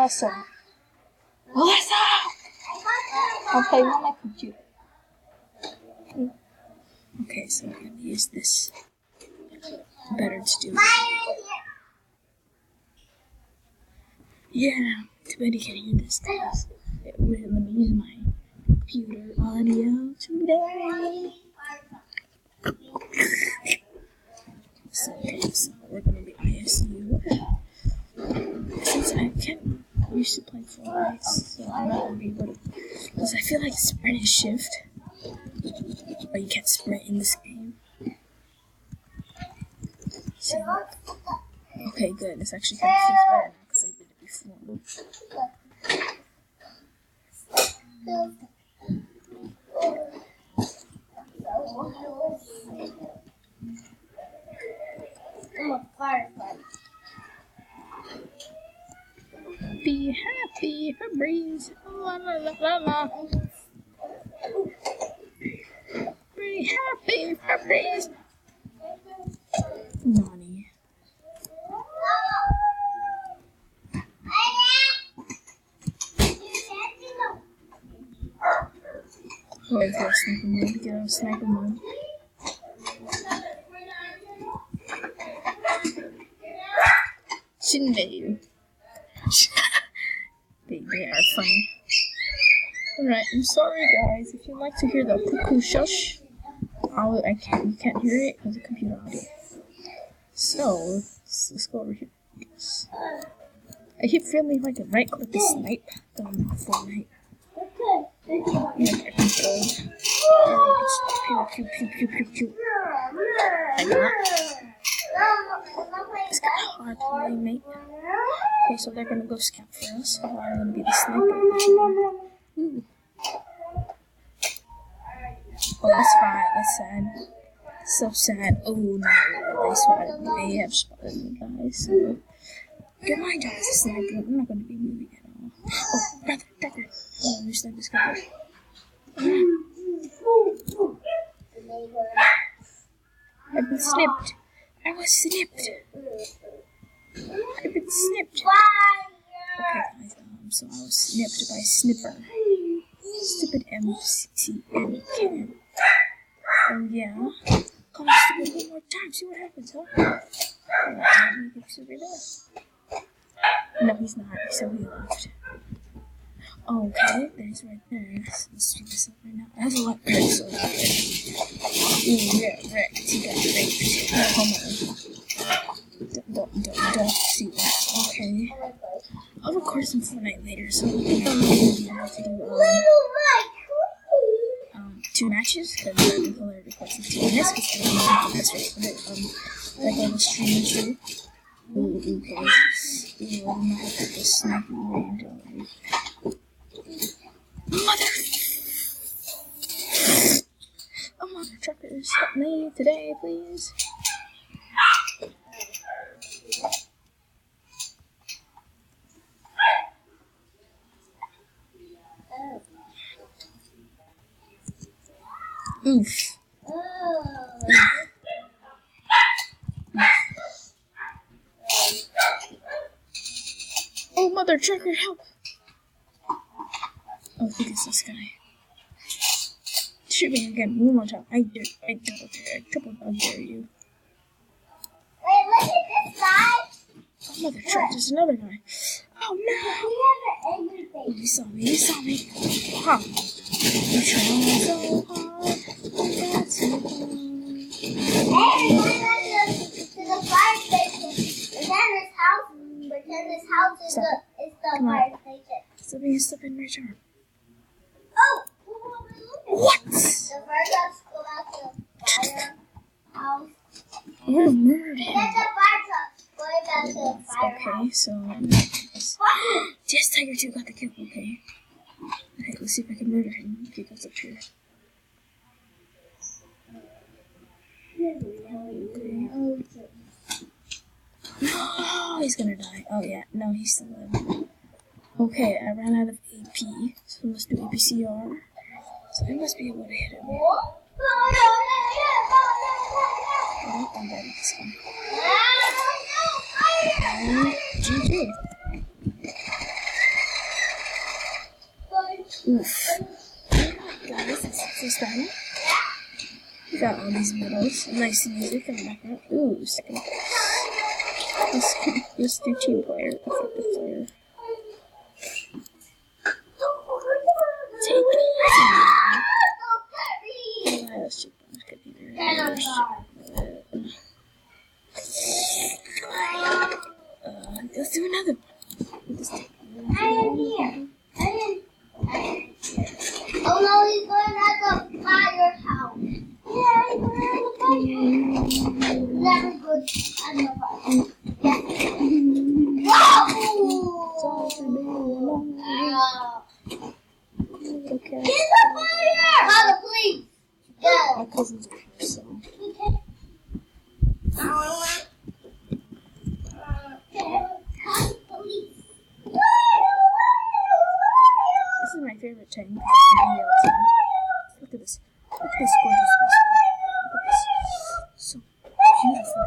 Melissa! Melissa! I'm playing on my computer. Okay, so I'm gonna use this. Better to do. Yeah, too bad you can't hear this stuff. Let me use my computer audio today. So we're gonna be ISU. Since I can't used to play Fortnite, so I'm not gonna be able to. Because I feel like sprint is shift. But you can't sprint in this game. So, okay, good. This actually kind of feels better now because I did it before. Be happy, Febreze. La la la la la. Be happy, Febreze. Nani. Wait for sniper mode. Get out of sniper mode. Shinmei. They are funny. Alright, I'm sorry guys. If you'd like to hear the cuckoo shush, you can't hear it because of computer audio. So, let's go over here. I keep feeling like a right click to snipe on Fortnite. Like I can go. Pew, pew, pew, pew, pew. Like that. It's kind of hard to really make. Okay, so they're gonna go scout for us. So I'm gonna be the sniper. Ooh. Oh, that's fine. That's sad. So sad. Oh no, they have spotted me, guys. So get my job as a sniper. I'm not gonna be moving at all. Oh, brother, Tucker. Oh, your sniper's coming. I've been snipped. I was snipped. I've been snipped. Okay, guys. So I was snipped by Snipper. Stupid MCTN can. Oh yeah. Call me stupid one more time. See what happens, huh? Maybe he's over there. No, he's not. So he left. Okay, there's right there. Let's do this up right now. I have a lot of perks over there. Ooh, yeah, wrecked. He got raped. No, hold on. Don't see that. Okay. I'll record some Fortnite later, so we can have to do 2 matches, because I've been going to record some 2 minutes, because I don't know the best way to put it. Like on the stream too. Ooh, okay. Ooh, I'm not happy with this sniping range already. Mother! Oh, mother truckers, help me today, please. Oof. Oh, mother trucker, help! Oh, I think it's this guy. Shoot me again, one more time. I triple dare you. Wait, look at this guy. Oh, mother trucker, there's another guy. Oh no! Oh, he saw me. Huh. I'm trying so hard. To the fire station. Pretend this house is the fire station. Step in my jar. Oh! What? The first house go out to the firehouse. I'm gonna murder him. Then the fire truck going back to the firehouse. Okay, so yes, Tiger 2 got the kill. Okay, let's see if I can murder him if he goes up here. Okay. Oh, he's gonna die. Oh yeah, no, he's still alive. Okay, I ran out of AP, so let's do APCR. So I must be able to hit him. Oh, I'm dead. This one. And GG. Oof. Guys, this is fun. We got all these medals. Nice music in the background. Ooh, second place. Let's do team player. Effective player. Take it easy. Let's do another one. Oh no, he's going at the firehouse. Yeah, he's going at the firehouse. Very good. I know that. Okay. Get the fire! Call the police. Go. My cousins are here, so. This is my favorite team. Look at this. Look at this gorgeous baseball. Look at this. So beautiful.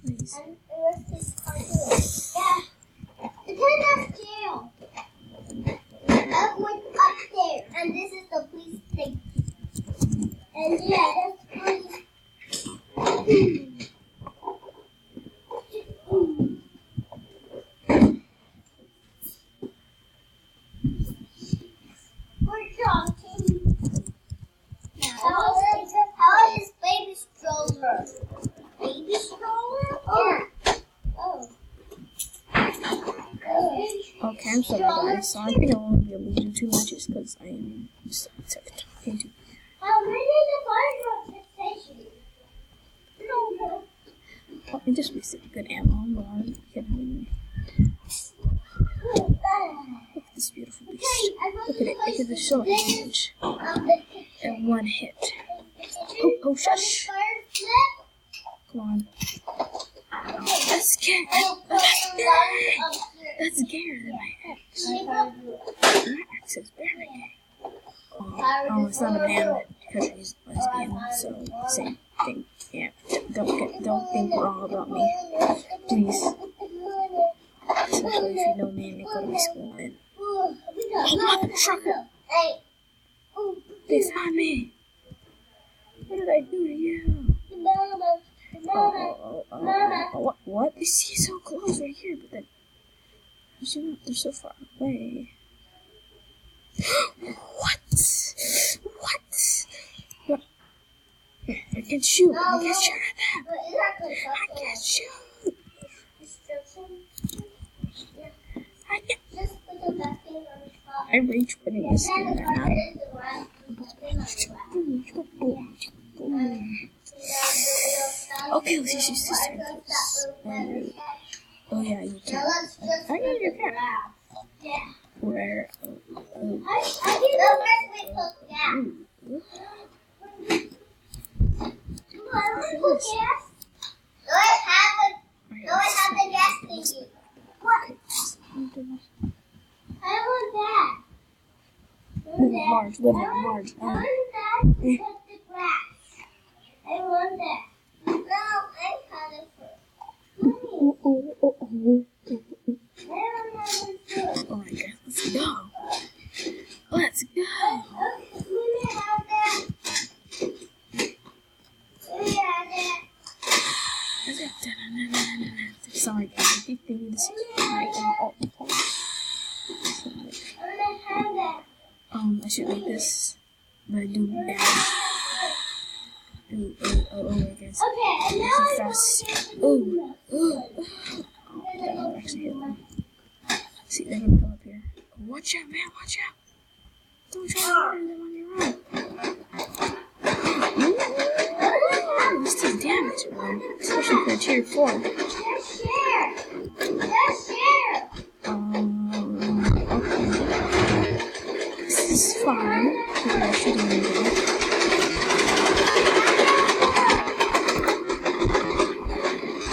Please. And this is the police station. And yeah, that's police. How is baby stroller? Baby stroller? Oh. Okay, I'm sorry guys. So I think I won't be able to do too much just because I am so talking to. Where is the fire station? Well, it just wasted good ammo. But I'm kidding. Look at this beautiful beast. Look at it. Look at the short range. And one hit. Oh, shush. Come on. That's scary. That's scarier than my ex. My ex is very gay. Oh, it's not a man because she's lesbian, so same thing. Yeah, don't think wrong about me, please. Especially if you know me and you go to my school. And oh, mother trucker! They found me. What did I do to you? What? They see so close right here, but then they're so far away. What? I can shoot. I can shoot at them. I can shoot. I rage quitting this game right now. Okay, let's use this time. Oh yeah, you can. I know you can. Where? Do I have the gas thingy? What? I want that. Marge, live on Marge. I want that because the grass. I want that. No, I had it first. Alright guys, let's go. Let's go. Sorry guys, I think they need to see right now all the time. I should make this, but I do damage. Oh, I guess. Okay, and now I'm fast. Oh, that actually hit them. See, they're gonna come up here. Watch out, man, watch out. Don't try to murder them on your own. This does damage, man. Especially for a tier 4. Okay. This is fine. Maybe I shouldn't do it.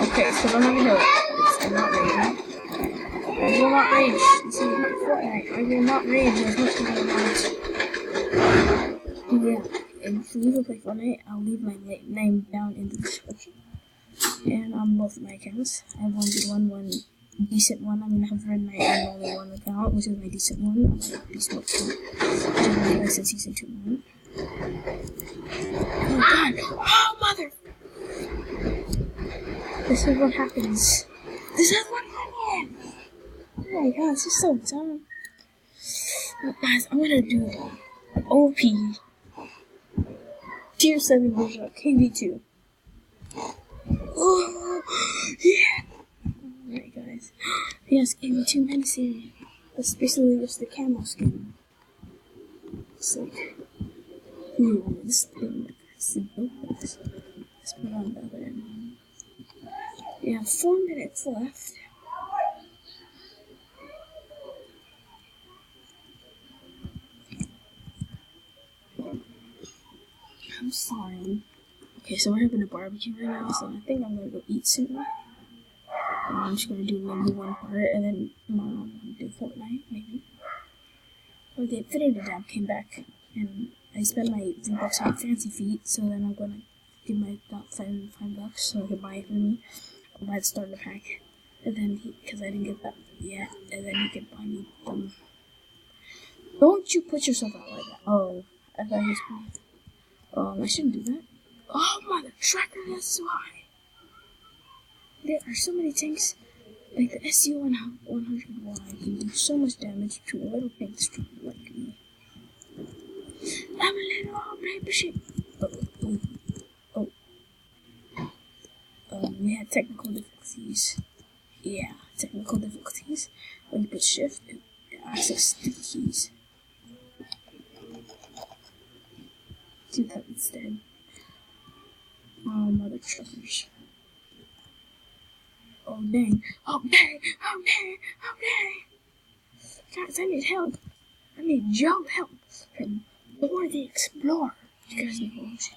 Okay, so I'm not gonna I'm not raging. I will not rage. This is not Fortnite. I will not rage as much as I want. Yeah, and if you ever play Fortnite, I'll leave my name down in the description. And on both of my accounts, I have one good one, one decent one. I'm gonna have Fortnite on only one account, which is my decent one. I'm gonna Beast Mode 2, which is my licensed season 2 one. Oh god! Oh mother! This is what happens. This is what happens! Oh my god, this is so dumb. Guys, I'm gonna do OP Tier 7 version of KV2. Oh, yeah! Alright, guys. Yes, KV2 menacing. That's basically just the camo skin. It's like, ooh, this thing. Let's put it on the other end. We have 4 minutes left. I'm sorry. Okay, so we're having a barbecue right now, so I think I'm gonna go eat soon. And I'm just gonna do maybe one part, and then tomorrow I'm gonna do Fortnite, maybe. Oh, the Infinity Dab came back, and I spent my $3 on Fancy Feet, so then I'm gonna give my about $5 so I can buy it for me. I'll buy the starter pack, and then because I didn't get that yet, and then he can buy me them. Don't you put yourself out like that. Oh, I thought he was playing. I shouldn't do that. Oh, mother tracker, that's why. There are so many tanks. Like the SU-100Y can do so much damage to a little pink strong like me. I'm a little paper shit. We had technical difficulties. Yeah, technical difficulties. When you put shift, it access the keys. Do that instead. Oh, mother truckers. Oh, dang. Oh, dang. Oh, dang. Oh, dang. Guys, I need help. I need your help from Dora the Explorer. You guys know what?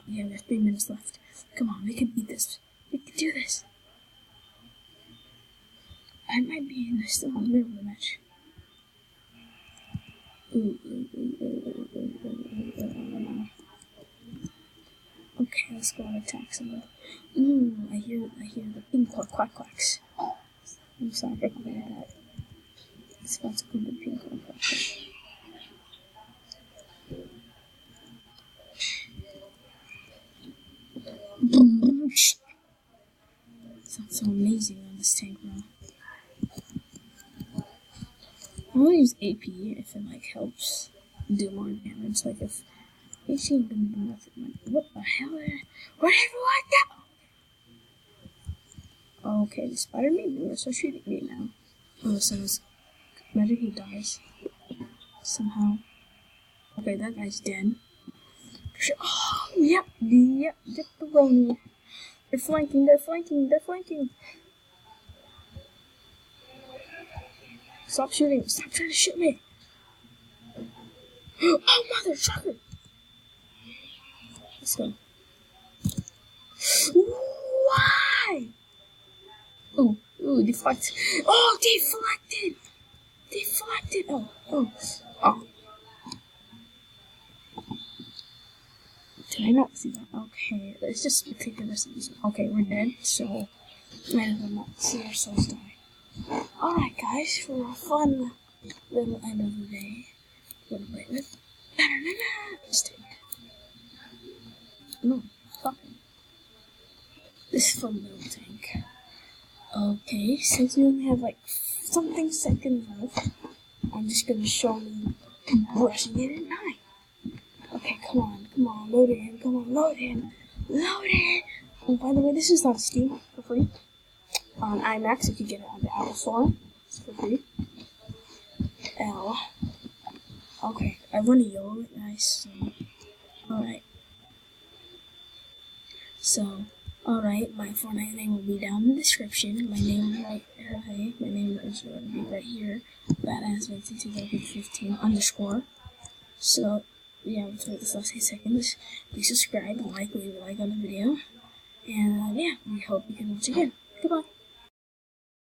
Yeah, we have 3 minutes left. Come on, we can beat this. We can do this. I might be still in the middle of the match. Okay, let's go and attack someone. I hear the pink quacks. I'm sorry for calling that. It's about to come the pink quacks. Sounds so amazing on this tank now. I want to use AP if it like helps do more damage. Like if AC ain't gonna do nothing. Like, what the hell? Whatever like that. Okay, the Spider-Man is so shooting me now. Oh, so it's better he dies somehow. Okay, that guy's dead. Oh, yep, pepperoni. They're flanking. Stop shooting. Stop trying to shoot me. Oh, mother trucker. Let's go. Why? Ooh, deflect. Oh, deflected. Oh. Did I not see that? Okay, let's just take the rest of this. Okay, we're dead, so might as well not see ourselves die. Alright, guys, for a fun little end of the day, we're gonna play with this tank. No, fucking. This fun little tank. Okay, since we only have like something seconds left, I'm just gonna show you brushing it at 9. Okay, come on, load in. Oh, by the way, this is on Steam for free. On IMAX, if you get it on the Apple Store, it's for free. Okay, I want to yell it nice. Alright. Alright, my Fortnite name will be down in the description. My name is going to be right here. Badass2015 _ So, yeah, for this last 8 seconds, please subscribe, leave a like on the video. And, yeah, we hope you can watch again.